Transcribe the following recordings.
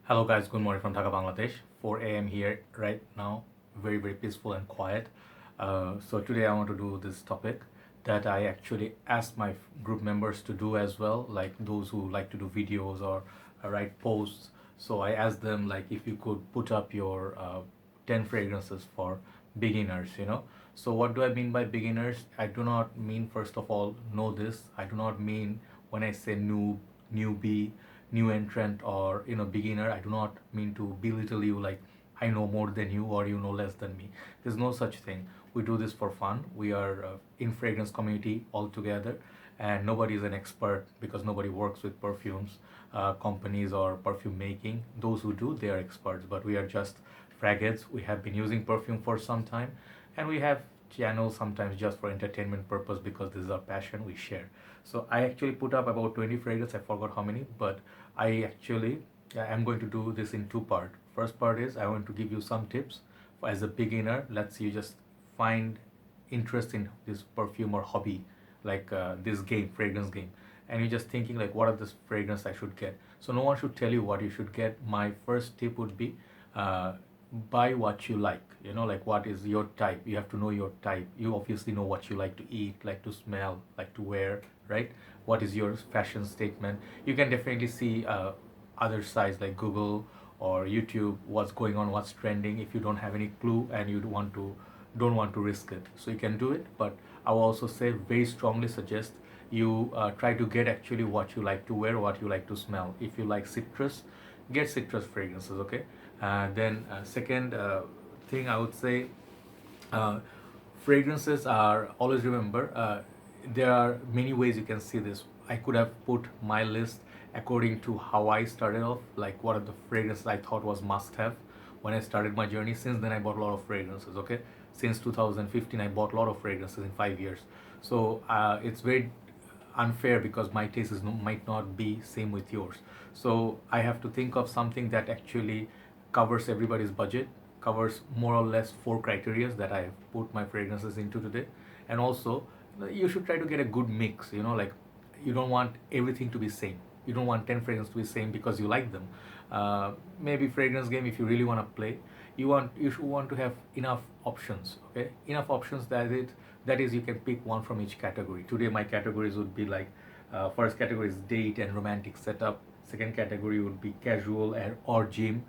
Hello guys, good morning from Dhaka, Bangladesh. 4 a.m. here right now, very peaceful and quiet. So today I want to do this topic that I actually asked my group members to do as well, like those who like to do videos or write posts. So I asked them like if you could put up your 10 fragrances for beginners. So what do I mean by beginners? I do not mean first of all know this. I do not mean when I say newbie, new entrant or beginner. I do not mean to belittle you like I know more than you or you know less than me. There's no such thing. We do this for fun. We are in fragrance community all together, and nobody is an expert because nobody works with perfumes companies or perfume making. Those who do, they are experts, but we are just fragheads. We have been using perfume for some time, and we have channels sometimes just for entertainment purpose because this is our passion we share. So I actually put up about 20 fragrances. I forgot how many, but I actually I'm going to do this in two part. First part is I want to give you some tips as a beginner. Let's you just find interest in this perfume or hobby, like this game, fragrance game, and you're just thinking like what are this fragrance I should get. So no one should tell you what you should get. My first tip would be uh, buy what you like. Like what is your type. You have to know your type. You obviously know what you like to eat, like to smell, like to wear, right? What is your fashion statement. You can definitely see other sites like Google or YouTube, what's going on, what's trending. If you don't have any clue and you don't want to risk it, so you can do it. But I will also say very strongly suggest you try to get actually what you like to wear, what you like to smell. If you like citrus, get citrus fragrances, okay? Then second thing I would say, uh, fragrances are always remember, there are many ways you can see this. I could have put my list according to how I started off, like what are the fragrances I thought was must have when I started my journey. Since then I bought a lot of fragrances, okay? Since 2015 I bought a lot of fragrances in 5 years. So it's very unfair because my taste might not be same with yours. So I have to think of something that actually covers everybody's budget, covers more or less four criteria that I have put my fragrances into today. And also you should try to get a good mix, like you don't want everything to be same. You don't want 10 fragrances to be same because you like them. Maybe fragrance game, if you really want to play, you should want to have enough options, okay? Enough options that is you can pick one from each category. Today my categories would be like, first category is date and romantic setup. Second category would be casual or gym.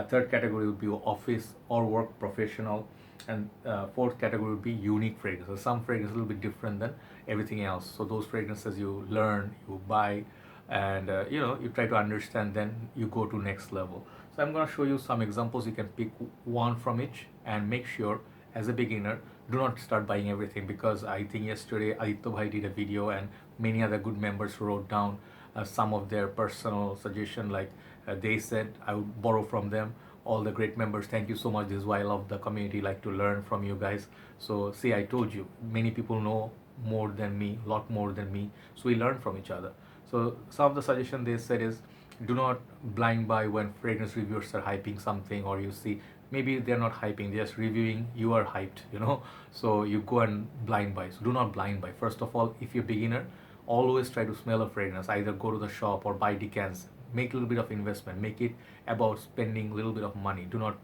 Third category would be office or work professional. And fourth category would be unique fragrances. Some fragrances a little bit different than everything else. So those fragrances you learn, you buy, and you try to understand. Then you go to next level. So I'm going to show you some examples. You can pick one from each and make sure as a beginner do not start buying everything, because I think yesterday Aditya Bhai did a video and many other good members wrote down some of their personal suggestion, like they said I would borrow from them. All the great members, thank you so much. This is why I love the community, like to learn from you guys. So see, I told you many people know more than me, a lot more than me, so we learn from each other. So some of the suggestion they said is, do not blind buy when fragrance reviewers are hyping something, or you see maybe they're not hyping, they're just reviewing, you are hyped. So you go and blind buy. So do not blind buy. First of all, if you're beginner, always try to smell a fragrance. Either go to the shop or buy decants. Make a little bit of investment. Make it about spending a little bit of money. Do not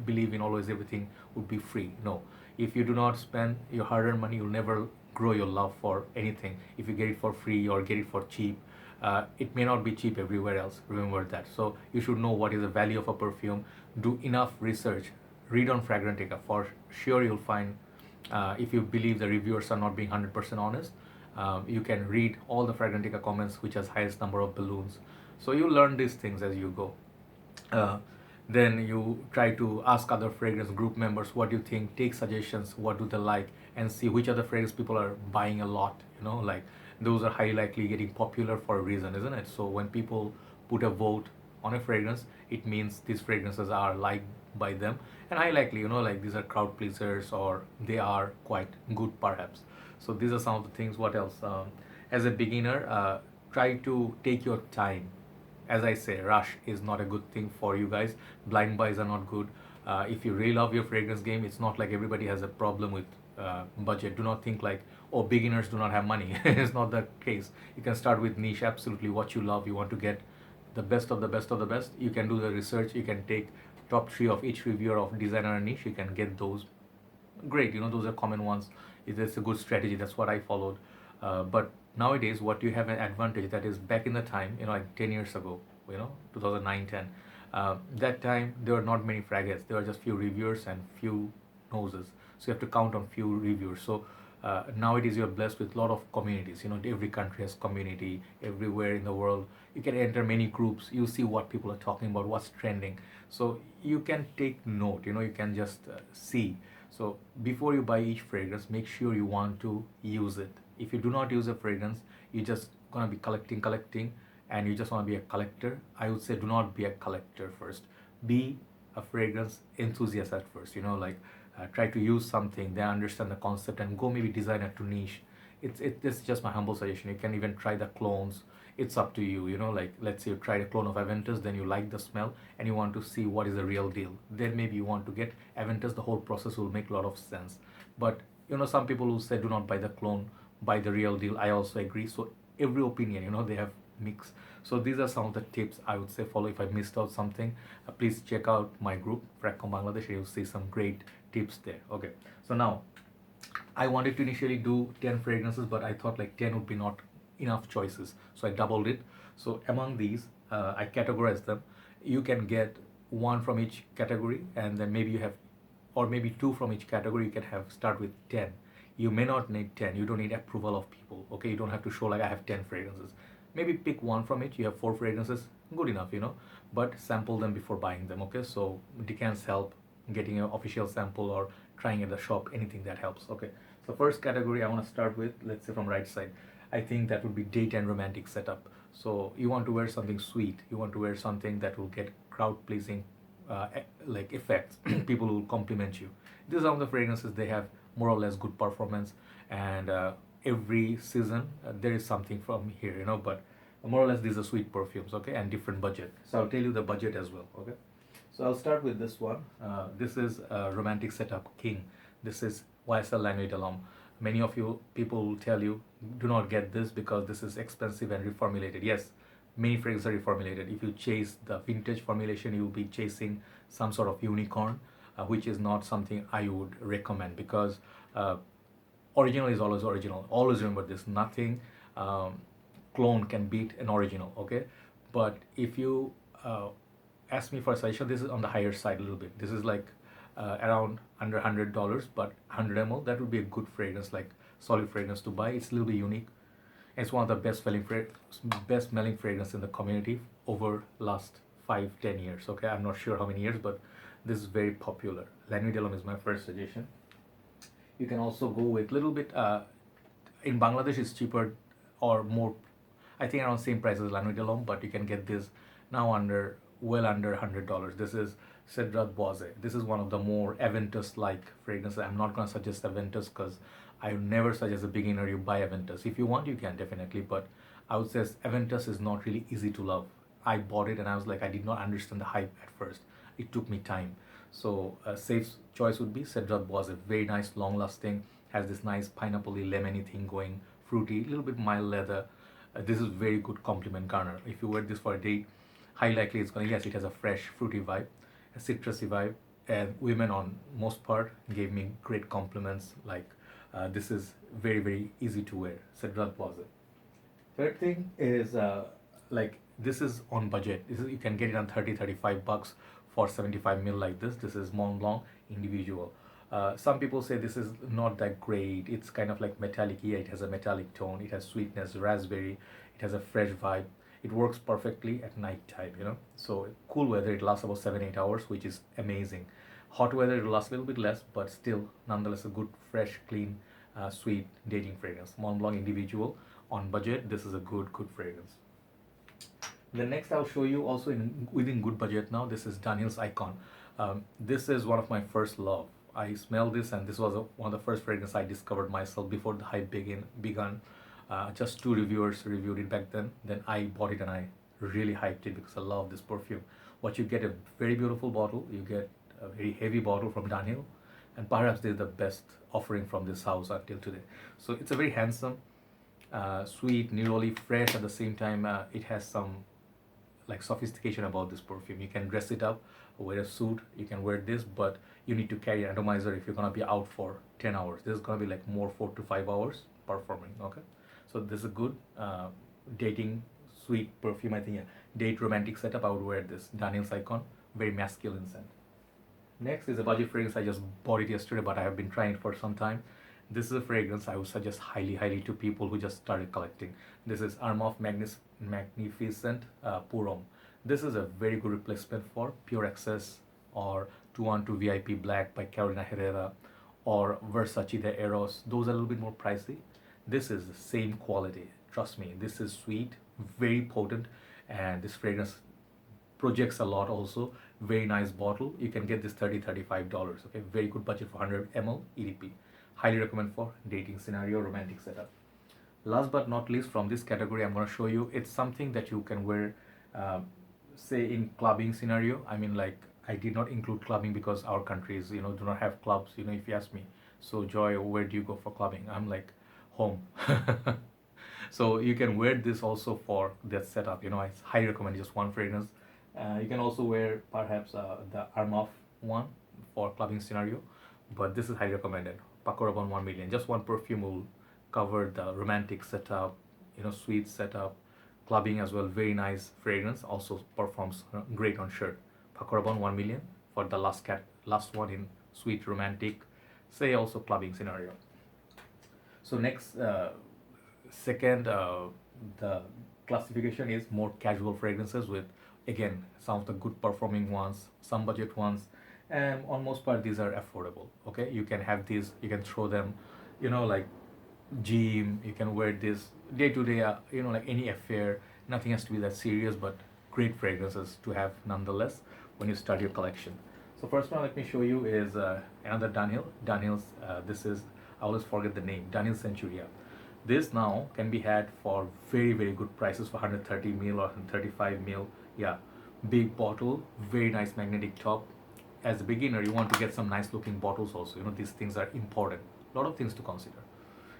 believe in always everything would be free. No. If you do not spend your hard-earned money, you'll never grow your love for anything. If you get it for free or get it for cheap, it may not be cheap everywhere else. Remember that. So you should know what is the value of a perfume. Do enough research. Read on Fragrantica. For sure you'll find, if you believe the reviewers are not being 100% honest, you can read all the Fragrantica comments which has highest number of balloons. So you learn these things as you go. uh, then you try to ask other fragrance group members what do you think, take suggestions, what do they like, and see which other fragrance people are buying a lot. Like those are highly likely getting popular for a reason, isn't it? So when people put a vote on a fragrance, it means these fragrances are liked by them, and highly likely, like these are crowd pleasers or they are quite good perhaps. So these are some of the things. What else? As a beginner, try to take your time. As I say, rush is not a good thing for you guys. Blind buys are not good. If you really love your fragrance game, it's not like everybody has a problem with budget. Do not think like, oh, beginners do not have money. It's not the case. You can start with niche, absolutely what you love, you want to get the best of the best of the best. You can do the research, you can take top three of each reviewer of designer and niche, you can get those. Great, those are common ones. It's a good strategy, that's what I followed. But nowadays what you have an advantage that is back in the time, like 10 years ago, 2009, 10, that time there were not many fragrances, there were just few reviewers and few noses, so you have to count on few reviewers. So nowadays you're blessed with a lot of communities. Every country has community, everywhere in the world you can enter many groups, you see what people are talking about, what's trending, so you can take note, you can just see. So before you buy each fragrance, make sure you want to use it. If you do not use a fragrance, you're just gonna be collecting, and you just want to be a collector. I would say do not be a collector first. Be a fragrance enthusiast at first. Try to use something, then understand the concept, and go maybe designer to niche. This is just my humble suggestion. You can even try the clones. It's up to you. Like let's say you tried a clone of Aventis, then you like the smell and you want to see what is the real deal. Then maybe you want to get Aventis. The whole process will make a lot of sense. But some people who say do not buy the clone, buy the real deal. I also agree. So every opinion, they have mix. So these are some of the tips I would say follow. If I missed out something, please check out my group Fragcom Bangladesh. You'll see some great tips there. Okay, so now I wanted to initially do 10 fragrances, but I thought like 10 would be not enough choices, so I doubled it. So among these, I categorized them. You can get one from each category, and then maybe you have, or maybe two from each category. You can have start with 10. You may not need 10. You don't need approval of people. Okay, you don't have to show like I have 10 fragrances. Maybe pick one from each. You have 4 fragrances, good enough, but sample them before buying them. Okay, so decants help, getting an official sample or trying at the shop, anything that helps. Okay, so first category I want to start with, let's say from right side, I think that would be date and romantic setup. So you want to wear something sweet, you want to wear something that will get crowd pleasing like effects. People will compliment you. These are the fragrances, they have more or less good performance, and every season there is something from here, but more or less these are sweet perfumes. Okay, and different budget, so I'll tell you the budget as well. Okay, so I'll start with this one. This is romantic setup king. This is YSL La Nuit de l'Homme. Many of you people will tell you do not get this because this is expensive and reformulated. Yes, many fragrances are reformulated. If you chase the vintage formulation, you will be chasing some sort of unicorn, which is not something I would recommend, because original is always original. Always remember this. Nothing clone can beat an original. Okay, but if you ask me for a suggestion, this is on the higher side a little bit. This is like around under $100, but 100 ml, that would be a good fragrance, like solid fragrance to buy. It's a little bit unique. It's one of the best smelling fragrance in the community over last 5-10 years. Okay, I'm not sure how many years, but this is very popular. La Nuit de l'Homme is my first suggestion. You can also go with little bit in Bangladesh it's cheaper or more, I think around same price as La Nuit de l'Homme, but you can get this now well under $100. This is Cedrat Boise. This is one of the more Aventus like fragrances. I'm not going to suggest Aventus because I never suggest a beginner you buy Aventus. If you want, you can definitely, but I would say Aventus is not really easy to love. I bought it and I was like, I did not understand the hype at first. It took me time. So a safe choice would be Cedrat Boise. Very nice, long lasting, has this nice pineapple-y, lemony thing going, fruity, a little bit mild leather. This is very good compliment garner. If you wear this for a date, high likely it's going to, yes, it has a fresh fruity vibe, a citrusy vibe, and women on most part gave me great compliments, like this is very, very easy to wear. Cedrat Boise. Third thing is like this is on budget. You can get it on $30-35 for 75 ml like this. This is Mont Blanc individual. Some people say this is not that great. It's kind of like metallic. Yeah, it has a metallic tone. It has sweetness, raspberry. It has a fresh vibe. It works perfectly at night time, So cool weather, it lasts about 7-8 hours, which is amazing. Hot weather, it lasts a little bit less, but still, nonetheless, a good, fresh, clean, sweet dating fragrance. Mont Blanc individual on budget. This is a good fragrance. The next I'll show you also within good budget now. This is Daniel's Icon. This is one of my first love. I smelled this and this was one of the first fragrances I discovered myself before the hype began. Just 2 reviewers reviewed it back then. Then I bought it and I really hyped it because I love this perfume. What you get, a very beautiful bottle. You get a very heavy bottle from Daniel, and perhaps they're the best offering from this house until today. So it's a very handsome, sweet, neroli, fresh at the same time. It has some like sophistication about this perfume. You can dress it up, wear a suit, you can wear this, but you need to carry an atomizer if you're gonna be out for 10 hours. This is gonna be like more 4 to 5 hours performing. Okay, so this is a good dating sweet perfume. I think, yeah, date romantic setup. I would wear this Daniel's Icon, very masculine scent. Next is a budget fragrance. I just bought it yesterday, but I have been trying it for some time. This is a fragrance I would suggest highly to people who just started collecting. This is Armaf Magnificent Pour Homme. This is a very good replacement for Pure Access or 212 VIP Black by Carolina Herrera or Versace the Eros. Those are a little bit more pricey. This is the same quality. Trust me, this is sweet, very potent, and this fragrance projects a lot also. Very nice bottle. You can get this $35. Okay, very good budget for 100 ml EDP. Highly recommend for dating scenario, romantic setup. Last but not least, from this category, I'm going to show you, it's something that you can wear, say in clubbing scenario. I mean, like, I did not include clubbing because our countries, do not have clubs. If you ask me, so Joy, where do you go for clubbing? I'm like, home. So you can wear this also for that setup. I highly recommend just one fragrance. You can also wear perhaps the Armaf one for clubbing scenario, but this is highly recommended. Pacorabon 1 million. Just one perfume will cover the romantic setup, sweet setup, clubbing as well. Very nice fragrance. Also performs great on shirt. Pacorabon 1 million for the last one in sweet romantic, say also clubbing scenario. So next, second, the classification is more casual fragrances with, again, some of the good performing ones, some budget ones, and on most part these are affordable. Okay, you can have these, you can throw them, like gym, you can wear this day to day, like any affair. Nothing has to be that serious, but great fragrances to have nonetheless when you start your collection. So first one, let me show you, is another Daniel's. This is, I always forget the name, Daniel Centuria. This now can be had for very good prices for 130 ml or 135 ml. Yeah, big bottle, very nice magnetic top. As a beginner, you want to get some nice looking bottles also. These things are important. A lot of things to consider.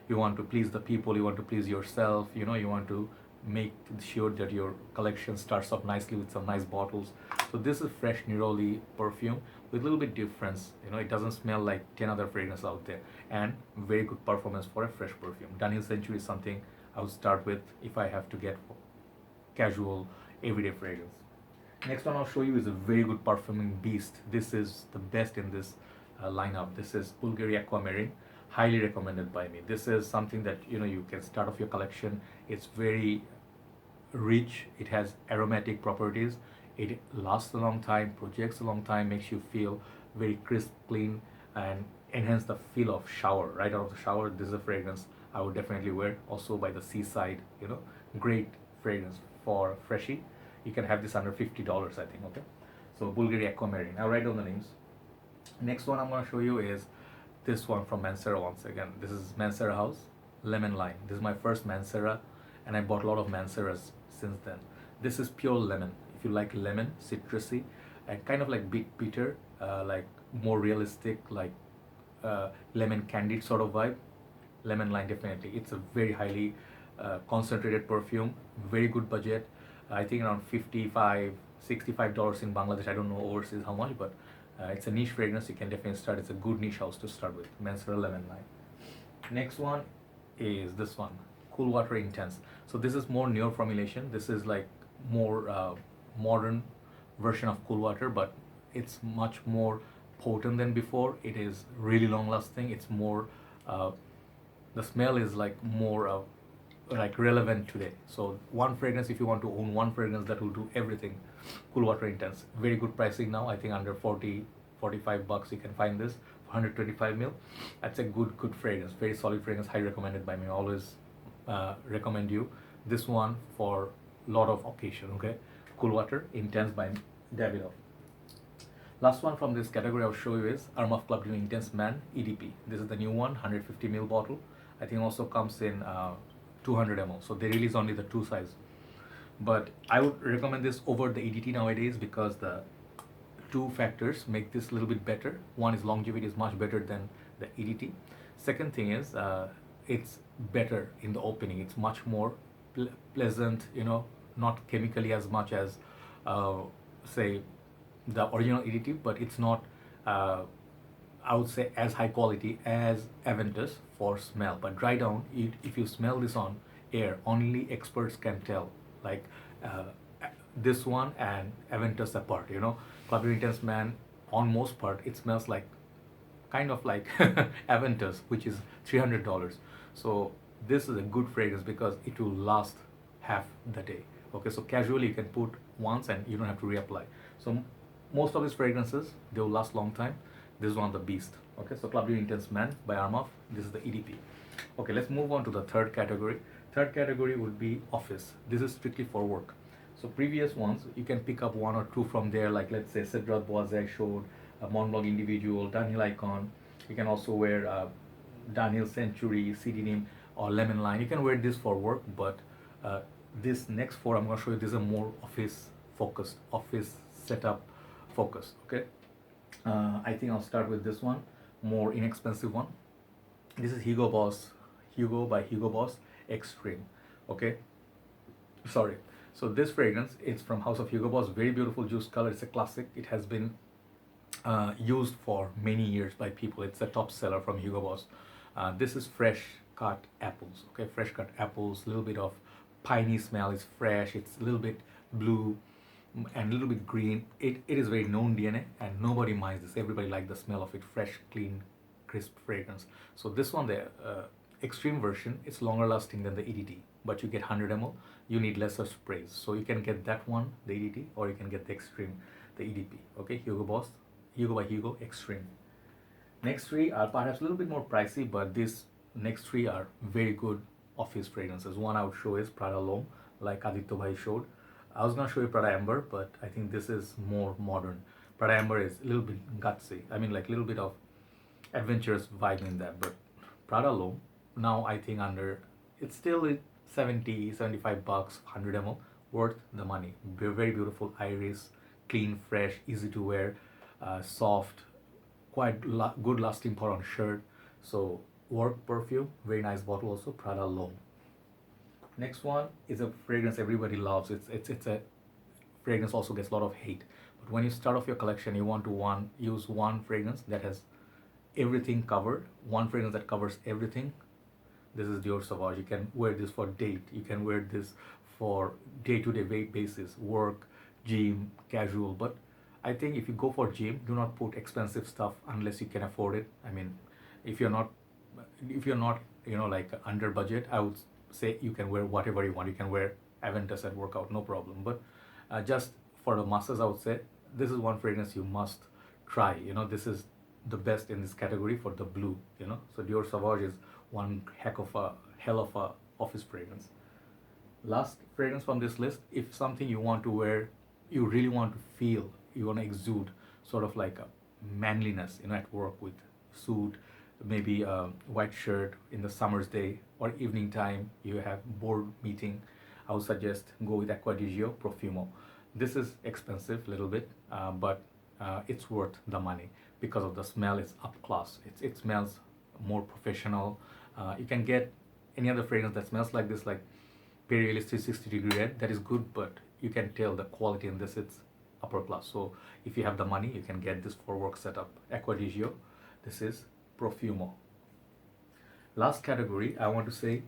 You want to please the people, you want to please yourself, you want to make sure that your collection starts off nicely with some nice bottles. So this is fresh Neroli perfume with a little bit difference. It doesn't smell like 10 other fragrances out there, and very good performance for a fresh perfume. Daniel Century is something I would start with if I have to get casual everyday fragrance. Next one I'll show you is a very good perfuming beast. This is the best in this lineup. This is Bulgari Aquamarine, highly recommended by me. This is something that you can start off your collection. It's very rich, it has aromatic properties, it lasts a long time, projects a long time, makes you feel very crisp, clean, and enhance the feel of shower. Right out of the shower, this is a fragrance I would definitely wear. Also by the seaside, great fragrance for freshie. You can have this under $50, I think. Okay, so Bulgari Aquamarine. I'll write down the names. Next one I'm going to show you is this one from Mansera. Once again, this is Mansera House Lemon Lime. This is my first Mansera, and I bought a lot of Manseras since then. This is pure lemon. If you like lemon, citrusy, and kind of like bitter, like more realistic, like lemon candied sort of vibe, Lemon Lime definitely. It's a very highly concentrated perfume, very good budget. I think around $55, $65 in Bangladesh. I don't know overseas how much, but it's a niche fragrance. You can definitely start. It's a good niche house to start with. Mansera Lemon Lime. Next one is this one, Cool Water Intense. So this is more newer formulation. This is like more modern version of Cool Water, but it's much more potent than before. It is really long lasting. It's more, the smell is like more like relevant today. So one fragrance, if you want to own one fragrance that will do everything, Cool Water Intense. Very good pricing now. I think under 40, $45 you can find this for 125 ml. That's a good fragrance, very solid fragrance, highly recommended by me. Always recommend you this one for lot of occasion. Okay, Cool Water Intense by Davidoff. Last one from this category I'll show you is Armaf Club Dew Intense Man EDP. This is the new one, 150 ml bottle. I think also comes in 200 ml. So they release only the two size. But I would recommend this over the EDT nowadays because the two factors make this a little bit better. One is longevity is much better than the EDT. Second thing is it's better in the opening. It's much more pleasant, not chemically as much as uh, say the original EDT, but it's not, uh, I would say, as high quality as Aventis for smell. But dry down, if you smell this on air, only experts can tell. Like uh, this one and Aventis apart. Club Intense Man, on most part, it smells like kind of like Aventus, which is $300. So this is a good fragrance because it will last half the day. Okay, so casually you can put once and you don't have to reapply. So most of these fragrances, they will last long time. This is one of the beast. Okay, so Club Intense Man by Armaf. This is the EDP. Okay, let's move on to the third category. Third category would be office. This is strictly for work. So previous ones, you can pick up one or two from there, like let's say Cedrat Boise I showed, Mont Blanc Individual, Daniel Icon. You can also wear Daniel Century, CD Name, or Lemon Line. You can wear this for work, but this next four I'm going to show you, this is a more office focused, office setup focused. Okay, I think I'll start with this one, more inexpensive one. This is Hugo Boss, Hugo by Hugo Boss Extreme. Okay, sorry. So this fragrance, it's from House of Hugo Boss. Very beautiful juice color. It's a classic. It has been used for many years by people. It's a top seller from Hugo Boss. This is fresh cut apples. Okay, fresh cut apples. A little bit of piney smell. It's fresh. It's a little bit blue and a little bit green. It is very known DNA, and nobody minds this. Everybody likes the smell of it. Fresh, clean, crisp fragrance. So this one, the extreme version, it's longer lasting than the EDT, but you get 100 ml. You need lesser sprays, so you can get that one, the EDT, or you can get the extreme, the EDP. Okay, Hugo Boss, Hugo by Hugo Extreme. Next three are perhaps a little bit more pricey, but these next three are very good office fragrances. One I would show is Prada L'Homme, like Aditya Bhai showed. I was gonna show you Prada Amber, but I think this is more modern. Prada Amber is a little bit gutsy. I mean, like a little bit of adventurous vibe in that. But Prada L'Homme, now I think it's still 70, 75 bucks, 100 ml, worth the money. Very beautiful iris, clean, fresh, easy to wear, soft, quite good lasting pour on shirt. So work perfume, very nice bottle also, Prada L'Homme. Next one is a fragrance everybody loves. It's a fragrance also gets a lot of hate. But when you start off your collection, you want to use one fragrance that has everything covered, one fragrance that covers everything. This is Dior Sauvage. You can wear this for date. You can wear this for day-to-day basis, work, gym, casual. But I think if you go for gym, do not put expensive stuff unless you can afford it. I mean, if you're not, like under budget, I would say you can wear whatever you want. You can wear Aventis at workout, no problem. But just for the masses, I would say this is one fragrance you must try. This is the best in this category for the blue. So Dior Sauvage is one hell of a office fragrance. Last fragrance from this list, if something you want to wear, you really want to feel, you want to exude sort of like a manliness, at work with suit, maybe a white shirt in the summer's day or evening time, you have board meeting, I would suggest go with Acqua di Gio Profumo. This is expensive a little bit, but it's worth the money because of the smell. It's up class. It smells more professional. You can get any other fragrance that smells like this, like Perielis 360-degree red. That is good, but you can tell the quality in this. It's upper class. So if you have the money, you can get this for work setup. Acqua di Gio. This is Profumo. Last category, I want to say,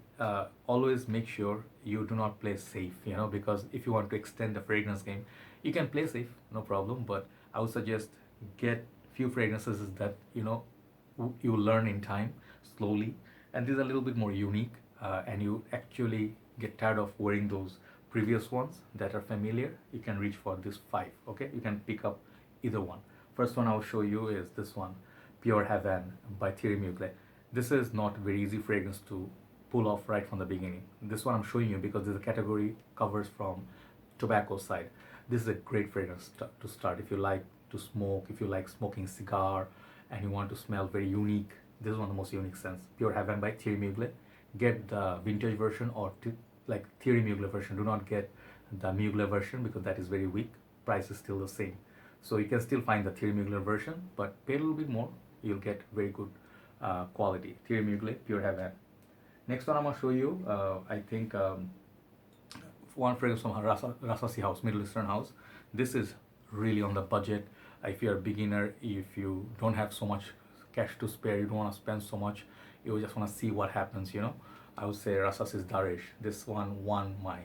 always make sure you do not play safe. Because if you want to extend the fragrance game, you can play safe, no problem. But I would suggest get few fragrances that you learn in time, slowly, and these are a little bit more unique, and you actually get tired of wearing those previous ones that are familiar. You can reach for this 5. Okay, you can pick up either one. First one I'll show you is this one, Pure Heaven by Thierry Mugler. This is not very easy fragrance to pull off right from the beginning. This one I'm showing you because this category covers from tobacco side. This is a great fragrance to start if you like to smoke, if you like smoking cigar and you want to smell very unique. This is one of the most unique scents. Pure Heaven by Thierry Mugler. Get the vintage version or like Thierry Mugler version. Do not get the Mugler version because that is very weak. Price is still the same. So you can still find the Thierry Mugler version, but pay a little bit more. You'll get very good quality. Thierry Mugler, Pure Heaven. Next one I'm gonna show you, I think one fragrance from Rasasi House, Middle Eastern house. This is really on the budget. If you're a beginner, if you don't have so much cash to spare, you don't want to spend so much, you just want to see what happens, you know, I would say Rasas is Darish. This one won my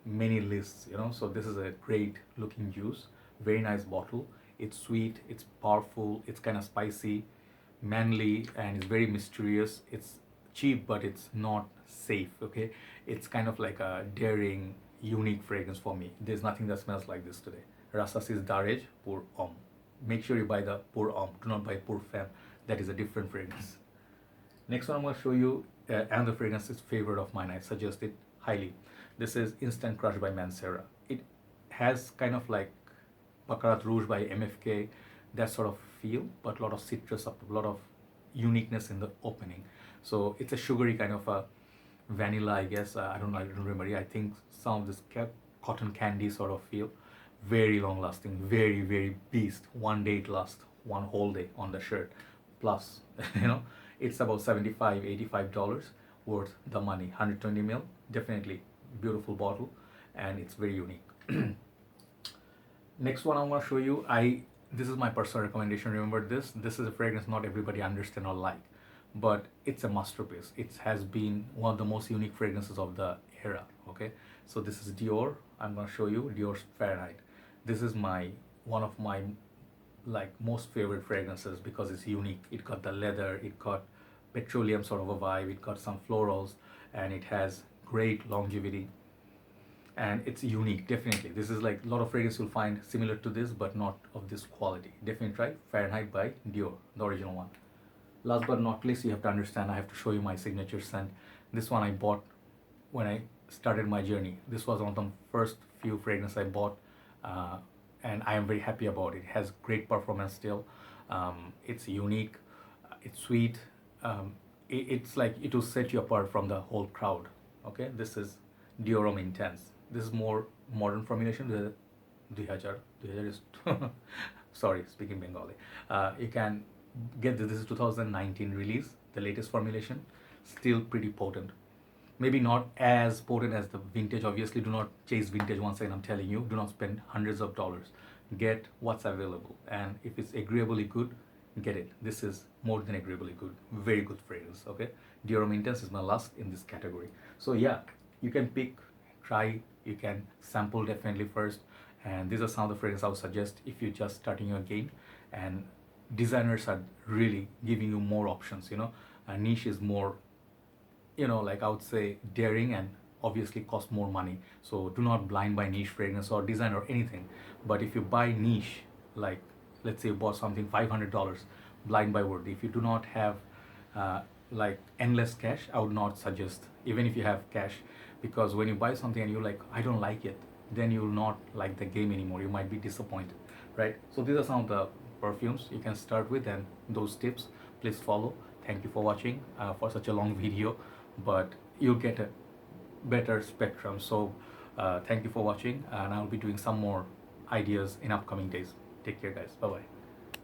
many lists, you know. So this is a great looking juice, very nice bottle. It's sweet, it's powerful, it's kind of spicy, manly, and it's very mysterious. It's cheap, but it's not safe. Okay, it's kind of like a daring, unique fragrance for me. There's nothing that smells like this today. Rasas is Darej Pour Homme. Make sure you buy the Pour Homme. Do not buy Pour Femme. That is a different fragrance. Next one I'm going to show you another fragrance is favorite of mine. I suggest it highly. This is Instant Crush by Mancera. It has kind of like Baccarat Rouge by MFK, that sort of feel, but a lot of citrus, a lot of uniqueness in the opening. So it's a sugary kind of a vanilla, I guess. I don't know, I don't remember. I think some of this cotton candy sort of feel. Very long lasting, very, very beast. One day it lasts, one whole day on the shirt. Plus, you know, it's about $75, $85 worth the money. 120 ml, definitely beautiful bottle, and it's very unique. Next one I'm going to show you, this is my personal recommendation. Remember this is a fragrance not everybody understand or like, but it's a masterpiece. It has been one of the most unique fragrances of the era. Okay, so this is Dior. I'm going to show you Dior's Fahrenheit. This is one of my like most favorite fragrances because it's unique. It got the leather, it got petroleum sort of a vibe, it got some florals, and it has great longevity, and it's unique. Definitely, this is like a lot of fragrance you'll find similar to this, but not of this quality. Definitely try Fahrenheit by Dior, the original one. Last but not least, you have to understand, I have to show you my signature scent. This one I bought when I started my journey. This was one of the first few fragrances I bought, and I am very happy about it. It has great performance still. It's unique, it's sweet. It's like it will set you apart from the whole crowd. Okay, this is Dior Intense. This is more modern formulation. 2000 is sorry, speaking Bengali. You can get this is 2019 release, the latest formulation. Still pretty potent. Maybe not as potent as the vintage. Obviously, do not chase vintage. Once again, I'm telling you, do not spend hundreds of dollars. Get what's available, and if it's agreeably good, get it. This is more than agreeably good. Very good fragrance. Okay, Dior Intense is my last in this category. So yeah, you can pick, try, you can sample definitely first, and these are some of the fragrances I would suggest if you're just starting your game. And designers are really giving you more options. You know, a niche is more, you know, like I would say daring and obviously cost more money. So do not blind buy niche fragrance or design or anything. But if you buy niche, like let's say you bought something $500, blind buy word. If you do not have like endless cash, I would not suggest, even if you have cash, because when you buy something and you're like, I don't like it, then you will not like the game anymore. You might be disappointed, right? So these are some of the perfumes you can start with, and those tips please follow. Thank you for watching for such a long video, but you'll get a better spectrum. So thank you for watching, and I'll be doing some more ideas in upcoming days. Take care, guys. Bye bye.